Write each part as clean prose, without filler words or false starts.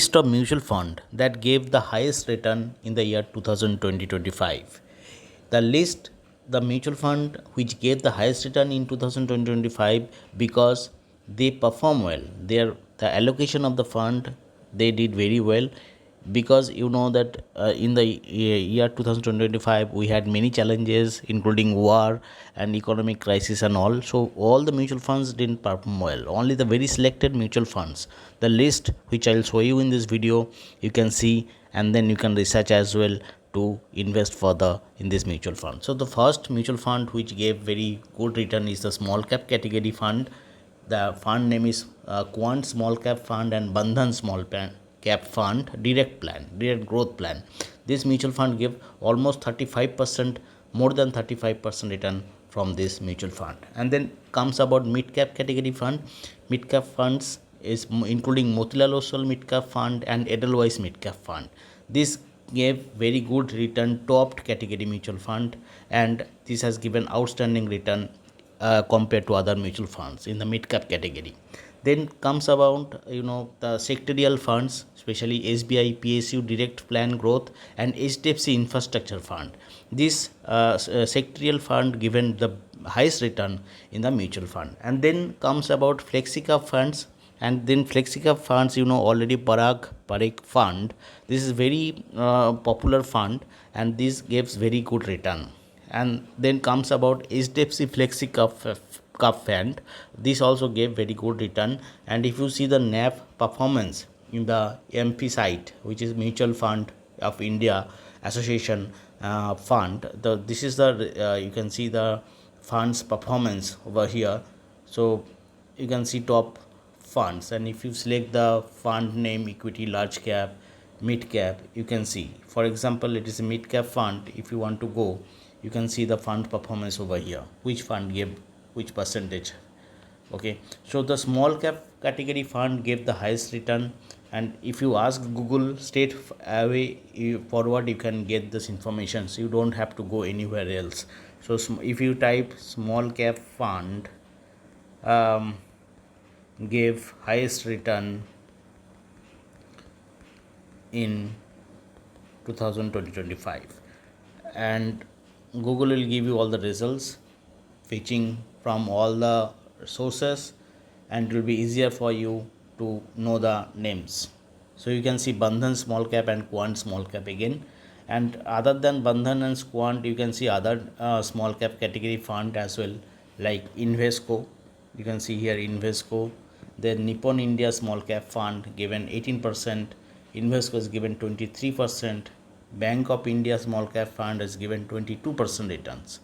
list of mutual fund that gave the highest return in the year 2020-25. The list, the mutual fund which gave the highest return in 2020-25 because they perform well. The allocation of the fund they did very well because you know that in the year 2025 we had many challenges including war and economic crisis and all, so all the mutual funds didn't perform well, only the very selected mutual funds. The list which I'll show you in this video you can see, and then you can research as well to invest further in this mutual fund. So the first mutual fund which gave very good return is the small cap category fund. The fund name is Quant Small Cap Fund and Bandhan Small Cap Fund Direct Growth Plan. This mutual fund gave almost 35%, more than 35% return from this mutual fund. And then comes about mid cap category fund. Mid cap funds is including Motilal Oswal Mid Cap Fund and Edelweiss Mid Cap Fund. This gave very good return, topped category mutual fund, and this has given outstanding return compared to other mutual funds in the mid cap category. Then comes about the sectorial funds, especially SBI PSU Direct Plan Growth and HDFC Infrastructure Fund. This sectorial fund given the highest return in the mutual fund. And then comes about FlexiCap funds. And then FlexiCap funds, already Parekh fund. This is very popular fund, and this gives very good return. And then comes about HDFC Cup Fund. This also gave very good return. And if you see the NAV performance in the MP site, which is Mutual Fund of India Association fund, this is the you can see the fund's performance over here. So you can see top funds, and if you select the fund name equity large cap mid cap, you can see, for example, it is a mid cap fund. If you want to go, you can see the fund performance over here, which fund gave which percentage. Okay, so the small cap category fund gave the highest return, and if you ask Google straight away forward, you can get this information, so you don't have to go anywhere else. So if you type small cap fund gave highest return in 2020-25, and Google will give you all the results fetching from all the sources, and it will be easier for you to know the names. So you can see Bandhan Small Cap and Quant Small Cap again, and other than Bandhan and Quant, you can see other small cap category fund as well, like Invesco. You can see here Invesco. Then Nippon India Small Cap Fund given 18%, Invesco is given 23%, Bank of India Small Cap Fund is given 22% returns.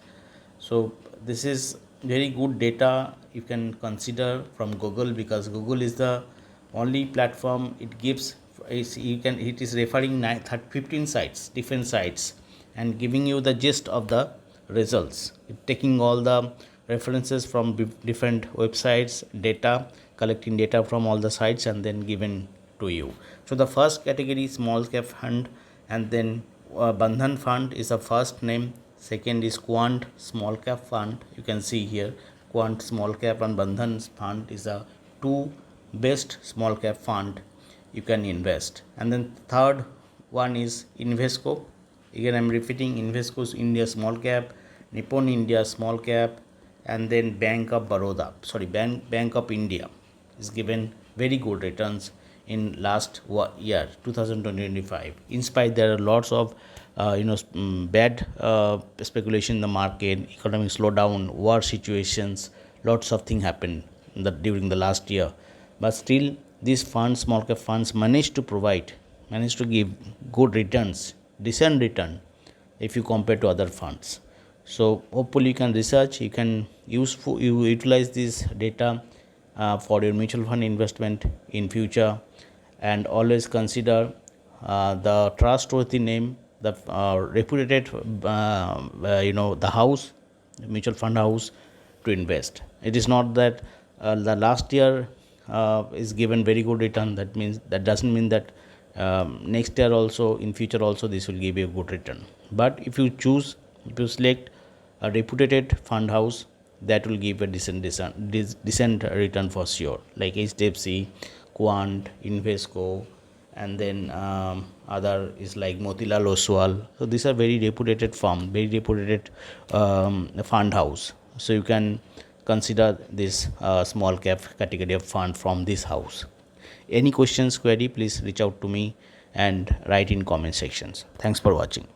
So this is very good data you can consider from Google, because Google is the only platform it gives. It is referring 15 sites, different sites, and giving you the gist of the results. Taking all the references from different websites, data, collecting data from all the sites, and then given to you. So the first category small cap fund, and then Bandhan Fund is the first name. Second is Quant Small Cap Fund. You can see here Quant Small Cap and Bandhan Fund is the two best small cap fund you can invest. And then third one is Invesco. Again, I'm repeating, Invesco's India Small Cap, Nippon India Small Cap, and then Bank of India is given very good returns in last year 2025. In spite there are lots of bad speculation in the market, economic slowdown, war situations, lots of things happened during the last year, but still these funds, small cap funds, managed to give good returns, decent return if you compare to other funds. So hopefully you can research, you can utilize this data for your mutual fund investment in future, and always consider the trustworthy name, the reputed the house, mutual fund house to invest. It is not that the last year is given very good return, that doesn't mean that next year also, in future also, this will give you a good return. But if you select a reputed fund house, that will give a decent return for sure, like HDFC, Quant, Invesco, and then other is like Motilal Oswal. So these are very reputed firm, very reputed fund house. So you can consider this small cap category of fund from this house. Any questions, query, please reach out to me and write in comment sections. Thanks for watching.